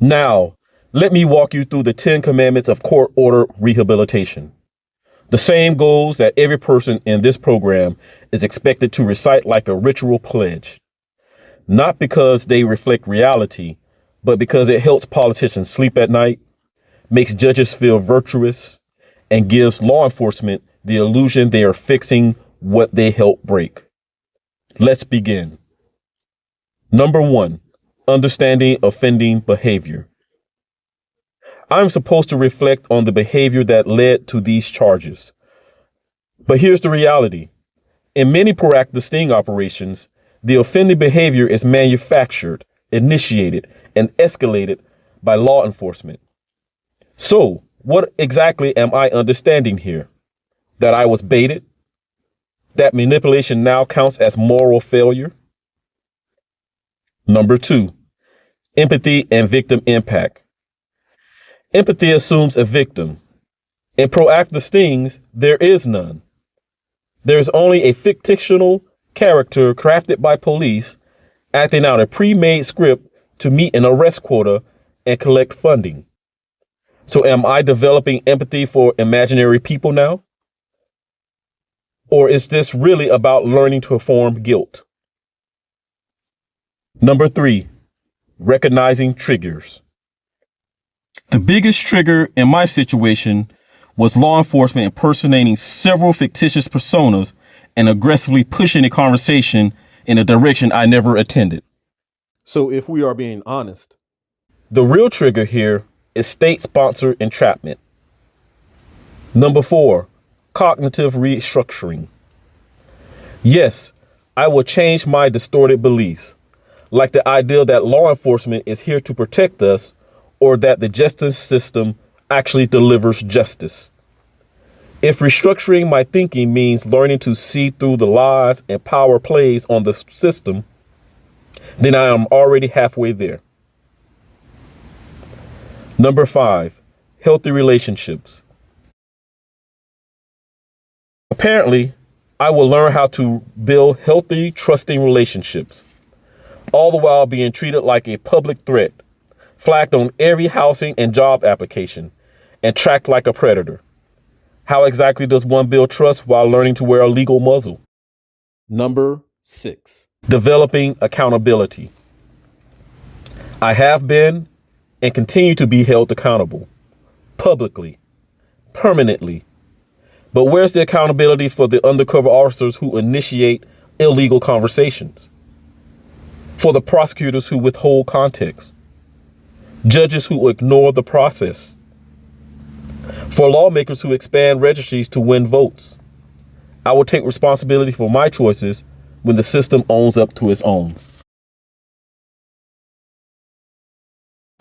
Now, let me walk you through the 10 commandments of court order rehabilitation. The same goals that every person in this program is expected to recite like a ritual pledge, not because they reflect reality, but because it helps politicians sleep at night, makes judges feel virtuous, and gives law enforcement the illusion they are fixing what they help break. Let's begin. Number 1, understanding offending behavior. I'm supposed to reflect on the behavior that led to these charges. But here's the reality. In many proactive sting operations, the offending behavior is manufactured, initiated, and escalated by law enforcement. So, what exactly am I understanding here? That I was baited? That manipulation now counts as moral failure? Number 2, empathy and victim impact. Empathy assumes a victim. In proactive stings, there is none. There is only a fictional character crafted by police acting out a pre-made script to meet an arrest quota and collect funding. So am I developing empathy for imaginary people now? Or is this really about learning to perform guilt? Number 3, recognizing triggers. The biggest trigger in my situation was law enforcement impersonating several fictitious personas and aggressively pushing the conversation in a direction I never intended. So if we are being honest, the real trigger here is state-sponsored entrapment. Number 4, cognitive restructuring. Yes, I will change my distorted beliefs, like the idea that law enforcement is here to protect us or that the justice system actually delivers justice. If restructuring my thinking means learning to see through the lies and power plays on the system, then I am already halfway there. Number 5, healthy relationships. Apparently, I will learn how to build healthy, trusting relationships, all the while being treated like a public threat, flagged on every housing and job application, and tracked like a predator. How exactly does one build trust while learning to wear a legal muzzle? Number 6, developing accountability. I have been and continue to be held accountable, publicly, permanently. But where's the accountability for the undercover officers who initiate illegal conversations? For the prosecutors who withhold context? Judges who ignore the process? For lawmakers who expand registries to win votes? I will take responsibility for my choices when the system owns up to its own.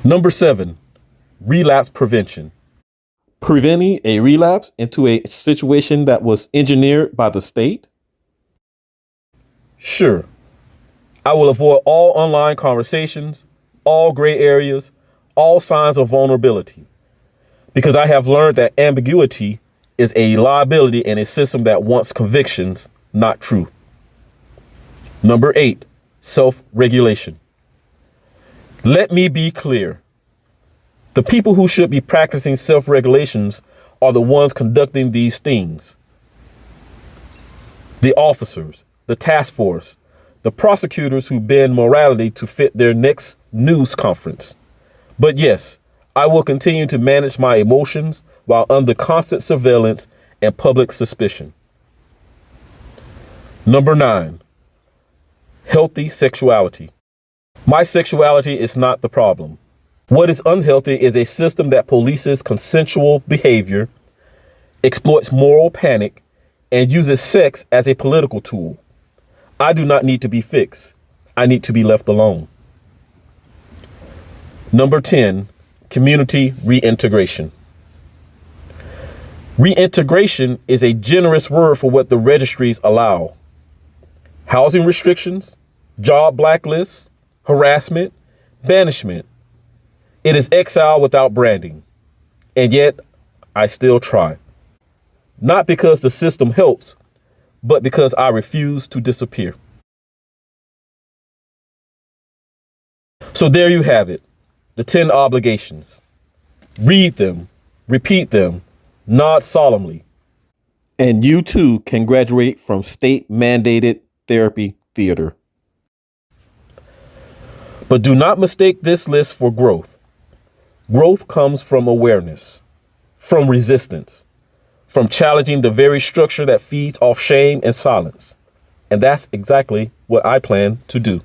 Number 7, relapse prevention. Preventing a relapse into a situation that was engineered by the state? Sure. I will avoid all online conversations, all gray areas, all signs of vulnerability, because I have learned that ambiguity is a liability in a system that wants convictions, not truth. Number 8, self-regulation. Let me be clear. The people who should be practicing self-regulations are the ones conducting these things. The officers, the task force, the prosecutors who bend morality to fit their next news conference. But yes, I will continue to manage my emotions while under constant surveillance and public suspicion. Number 9, healthy sexuality. My sexuality is not the problem. What is unhealthy is a system that polices consensual behavior, exploits moral panic, and uses sex as a political tool. I do not need to be fixed. I need to be left alone. Number 10, community reintegration. Reintegration is a generous word for what the registries allow. Housing restrictions, job blacklists, harassment, banishment. It is exile without branding. And yet, I still try. Not because the system helps, but because I refuse to disappear. So there you have it. the 10 obligations. Read them, repeat them, nod solemnly. And you too can graduate from state mandated therapy theater. But do not mistake this list for growth. Growth comes from awareness, from resistance, from challenging the very structure that feeds off shame and silence. And that's exactly what I plan to do.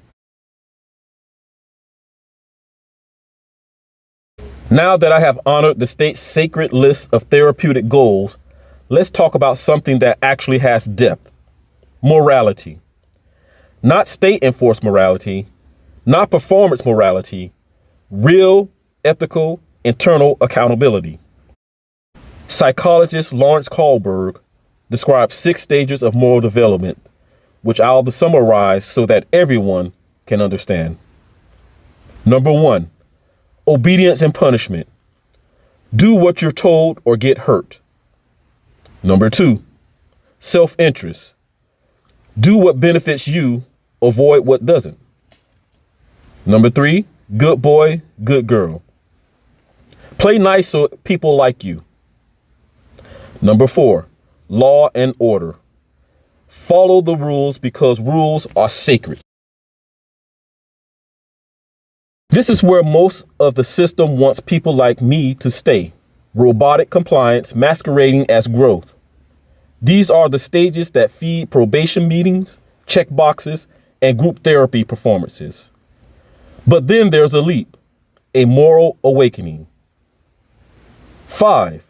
Now that I have honored the state's sacred list of therapeutic goals, let's talk about something that actually has depth. Morality. Not state-enforced morality, not performance morality, real, ethical, internal accountability. Psychologist Lawrence Kohlberg describes 6 stages of moral development, which I'll summarize so that everyone can understand. Number 1, obedience and punishment. Do what you're told or get hurt. Number 2, self-interest. Do what benefits you, avoid what doesn't. Number 3, good boy, good girl. Play nice so people like you. Number 4, law and order. Follow the rules because rules are sacred. This is where most of the system wants people like me to stay. Robotic compliance masquerading as growth. These are the stages that feed probation meetings, check boxes, and group therapy performances. But then there's a leap, a moral awakening. 5,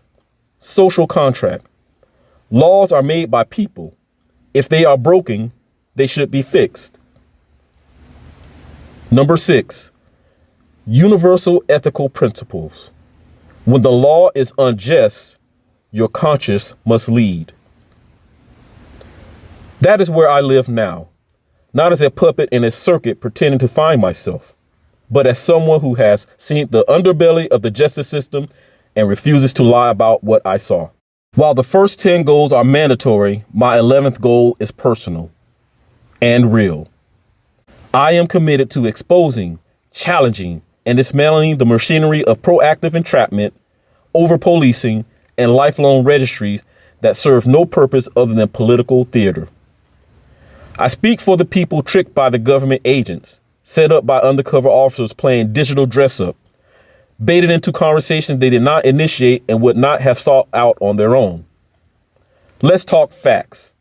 social contract. Laws are made by people. If they are broken, they should be fixed. Number 6, universal ethical principles. When the law is unjust, your conscience must lead. That is where I live now, not as a puppet in a circuit pretending to find myself, but as someone who has seen the underbelly of the justice system and refuses to lie about what I saw. While the first 10 goals are mandatory, my 11th goal is personal and real. I am committed to exposing, challenging, and dismantling the machinery of proactive entrapment, over-policing, and lifelong registries that serve no purpose other than political theater. I speak for the people tricked by the government agents, set up by undercover officers playing digital dress-up, baited into conversations they did not initiate and would not have sought out on their own. Let's talk facts.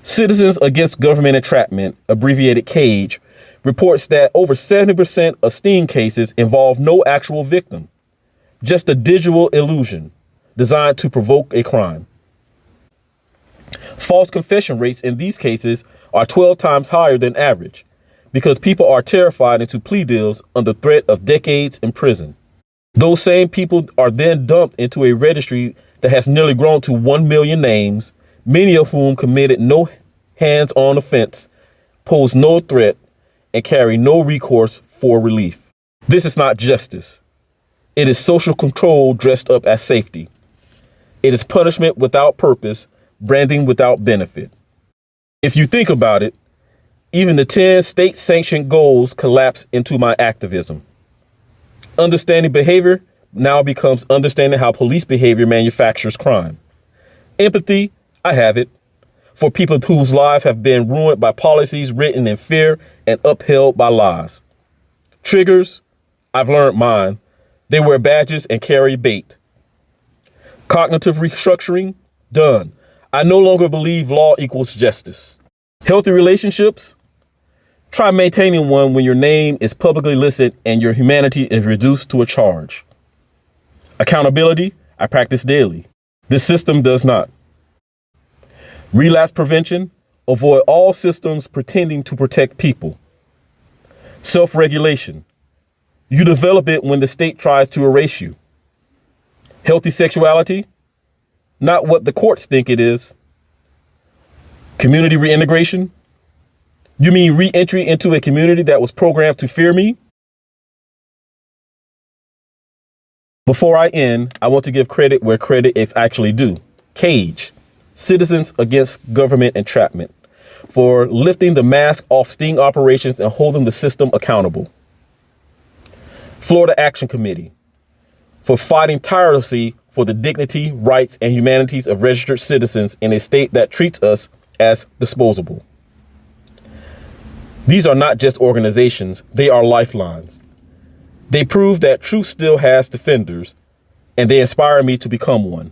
Citizens Against Government Entrapment, abbreviated CAGE, reports that over 70% of sting cases involve no actual victim, just a digital illusion designed to provoke a crime. False confession rates in these cases are 12 times higher than average because people are terrified into plea deals under threat of decades in prison. Those same people are then dumped into a registry that has nearly grown to 1 million names, many of whom committed no hands-on offense, pose no threat, and carry no recourse for relief. This is not justice. It is social control dressed up as safety. It is punishment without purpose, branding without benefit. If you think about it, even the 10 state-sanctioned goals collapse into my activism. Understanding behavior now becomes understanding how police behavior manufactures crime. Empathy, I have it, for people whose lives have been ruined by policies written in fear and upheld by lies. Triggers, I've learned mine. They wear badges and carry bait. Cognitive restructuring, done. I no longer believe law equals justice. Healthy relationships, try maintaining one when your name is publicly listed and your humanity is reduced to a charge. Accountability, I practice daily. This system does not. Relapse prevention, avoid all systems pretending to protect people. Self-regulation, you develop it when the state tries to erase you. Healthy sexuality, not what the courts think it is. Community reintegration, you mean re-entry into a community that was programmed to fear me? Before I end, I want to give credit where credit is actually due. CAGE, Citizens Against Government Entrapment, for lifting the mask off sting operations and holding the system accountable. Florida Action Committee, for fighting tirelessly for the dignity, rights, and humanities of registered citizens in a state that treats us as disposable. These are not just organizations, they are lifelines. They prove that truth still has defenders, and they inspire me to become one.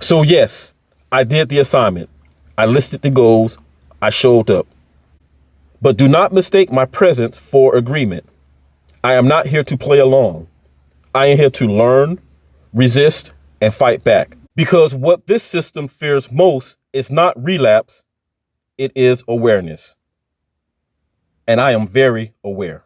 So yes, I did the assignment. I listed the goals. I showed up. But do not mistake my presence for agreement. I am not here to play along. I am here to learn, resist, and fight back. Because what this system fears most is not relapse, it is awareness. And I am very aware.